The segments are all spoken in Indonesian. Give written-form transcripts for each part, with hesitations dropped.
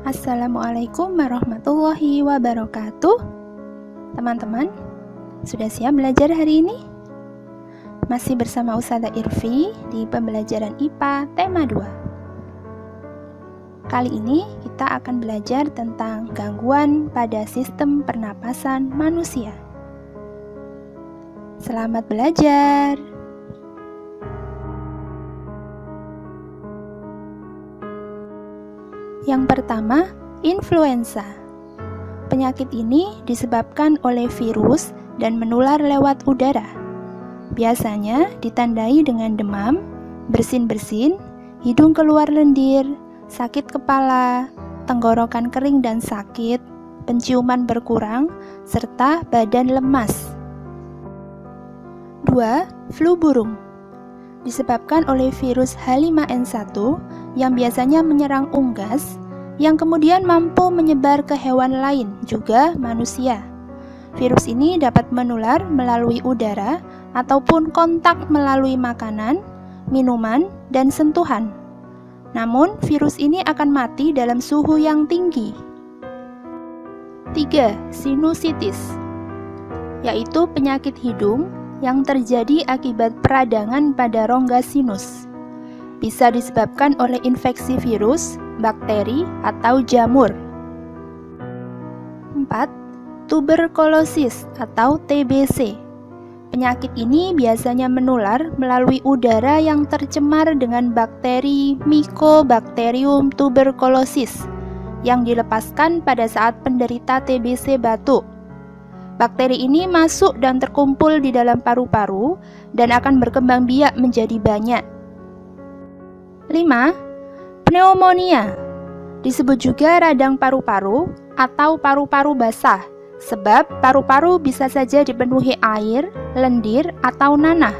Assalamualaikum warahmatullahi wabarakatuh. Teman-teman, sudah siap belajar hari ini? Masih bersama Ustazah Irfi di pembelajaran IPA tema 2. Kali ini kita akan belajar tentang gangguan pada sistem pernapasan manusia. Selamat belajar! Yang pertama, influenza. Penyakit ini disebabkan oleh virus dan menular lewat udara. Biasanya ditandai dengan demam, bersin-bersin, hidung keluar lendir, sakit kepala, tenggorokan kering dan sakit, penciuman berkurang, serta badan lemas. 2. Flu burung. Disebabkan oleh virus H5N1 yang biasanya menyerang unggas, yang kemudian mampu menyebar ke hewan lain, juga manusia. Virus ini dapat menular melalui udara ataupun kontak melalui makanan, minuman, dan sentuhan. Namun, virus ini akan mati dalam suhu yang tinggi. 3. Sinusitis, yaitu penyakit hidung yang terjadi akibat peradangan pada rongga sinus. Bisa disebabkan oleh infeksi virus, bakteri, atau jamur. 4. Tuberkulosis atau TBC. Penyakit ini biasanya menular melalui udara yang tercemar dengan bakteri Mycobacterium tuberculosis yang dilepaskan pada saat penderita TBC batuk. Bakteri ini masuk dan terkumpul di dalam paru-paru dan akan berkembang biak menjadi banyak. 5. Pneumonia. Disebut juga radang paru-paru atau paru-paru basah, sebab paru-paru bisa saja dipenuhi air, lendir, atau nanah.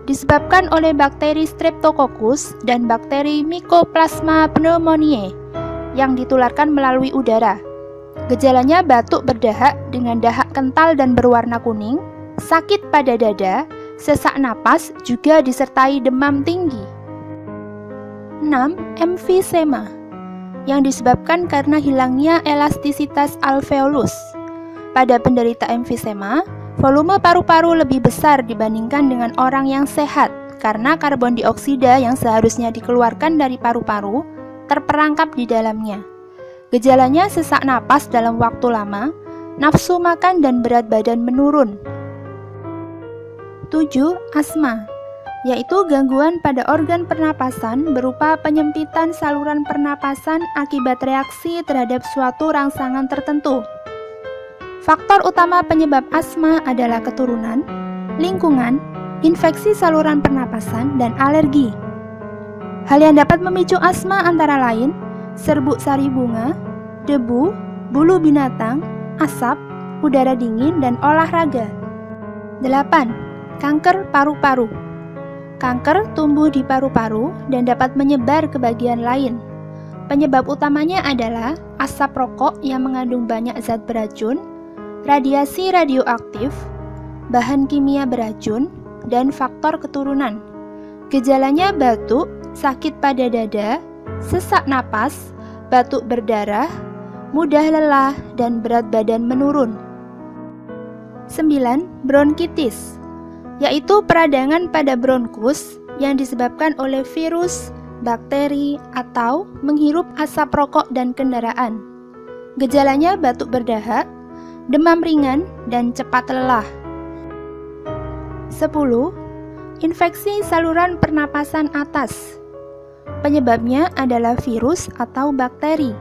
Disebabkan oleh bakteri Streptococcus dan bakteri Mycoplasma pneumoniae yang ditularkan melalui udara. Gejalanya batuk berdahak dengan dahak kental dan berwarna kuning, sakit pada dada, sesak napas, juga disertai demam tinggi. 6. Emfisema, yang disebabkan karena hilangnya elastisitas alveolus. Pada penderita emfisema, volume paru-paru lebih besar dibandingkan dengan orang yang sehat karena karbon dioksida yang seharusnya dikeluarkan dari paru-paru terperangkap di dalamnya. Gejalanya sesak napas dalam waktu lama, nafsu makan dan berat badan menurun. 7. Asma, yaitu gangguan pada organ pernapasan berupa penyempitan saluran pernapasan akibat reaksi terhadap suatu rangsangan tertentu. Faktor utama penyebab asma adalah keturunan, lingkungan, infeksi saluran pernapasan, dan alergi. Hal yang dapat memicu asma antara lain serbuk sari bunga, debu, bulu binatang, asap, udara dingin, dan olahraga. 8. Kanker paru-paru. Kanker tumbuh di paru-paru dan dapat menyebar ke bagian lain. Penyebab utamanya adalah asap rokok yang mengandung banyak zat beracun, radiasi radioaktif, bahan kimia beracun, dan faktor keturunan. Gejalanya batuk, sakit pada dada, sesak napas, batuk berdarah, mudah lelah, dan berat badan menurun. 9. Bronkitis, yaitu peradangan pada bronkus yang disebabkan oleh virus, bakteri, atau menghirup asap rokok dan kendaraan. Gejalanya batuk berdahak, demam ringan, dan cepat lelah. 10. Infeksi saluran pernapasan atas. Penyebabnya adalah virus atau bakteri.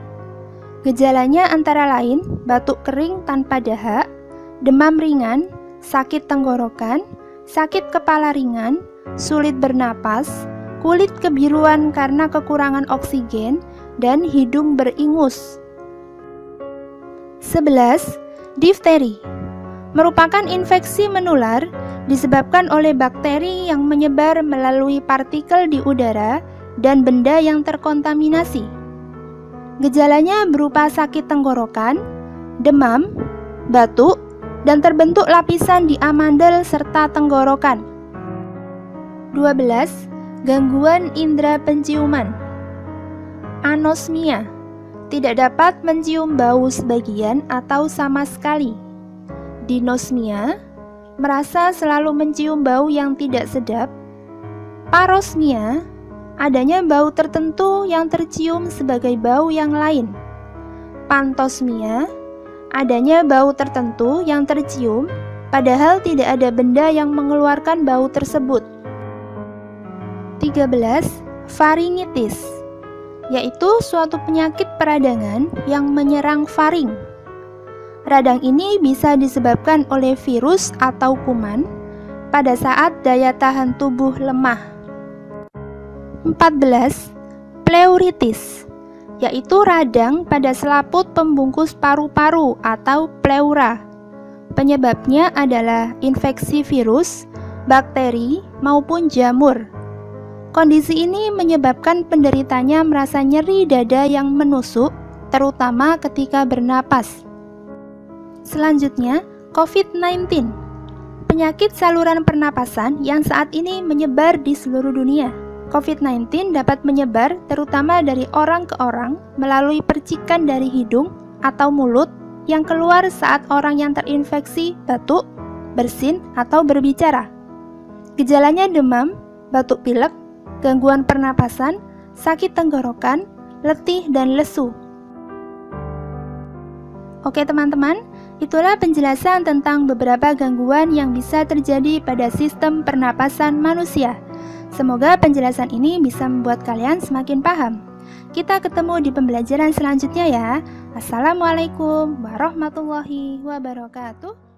Gejalanya antara lain batuk kering tanpa dahak, demam ringan, sakit tenggorokan, sakit kepala ringan, sulit bernapas, kulit kebiruan karena kekurangan oksigen, dan hidung beringus. 11. Difteri, merupakan infeksi menular disebabkan oleh bakteri yang menyebar melalui partikel di udara dan benda yang terkontaminasi. Gejalanya berupa sakit tenggorokan, demam, batuk, dan terbentuk lapisan di amandel serta tenggorokan. 12. Gangguan indera penciuman. Anosmia, tidak dapat mencium bau sebagian atau sama sekali. Dinosmia, merasa selalu mencium bau yang tidak sedap. Parosmia, adanya bau tertentu yang tercium sebagai bau yang lain. Pantosmia, adanya bau tertentu yang tercium, padahal tidak ada benda yang mengeluarkan bau tersebut. 13. Faringitis, yaitu suatu penyakit peradangan yang menyerang faring. Radang ini bisa disebabkan oleh virus atau kuman pada saat daya tahan tubuh lemah. 14. Pleuritis, yaitu radang pada selaput pembungkus paru-paru atau pleura. Penyebabnya adalah infeksi virus, bakteri, maupun jamur. Kondisi ini menyebabkan penderitanya merasa nyeri dada yang menusuk, terutama ketika bernapas. Selanjutnya, COVID-19, penyakit saluran pernapasan yang saat ini menyebar di seluruh dunia. COVID-19 dapat menyebar terutama dari orang ke orang melalui percikan dari hidung atau mulut yang keluar saat orang yang terinfeksi batuk, bersin, atau berbicara. Gejalanya demam, batuk pilek, gangguan pernapasan, sakit tenggorokan, letih, dan lesu. Oke teman-teman, itulah penjelasan tentang beberapa gangguan yang bisa terjadi pada sistem pernapasan manusia. Semoga penjelasan ini bisa membuat kalian semakin paham. Kita ketemu di pembelajaran selanjutnya ya. Assalamualaikum warahmatullahi wabarakatuh.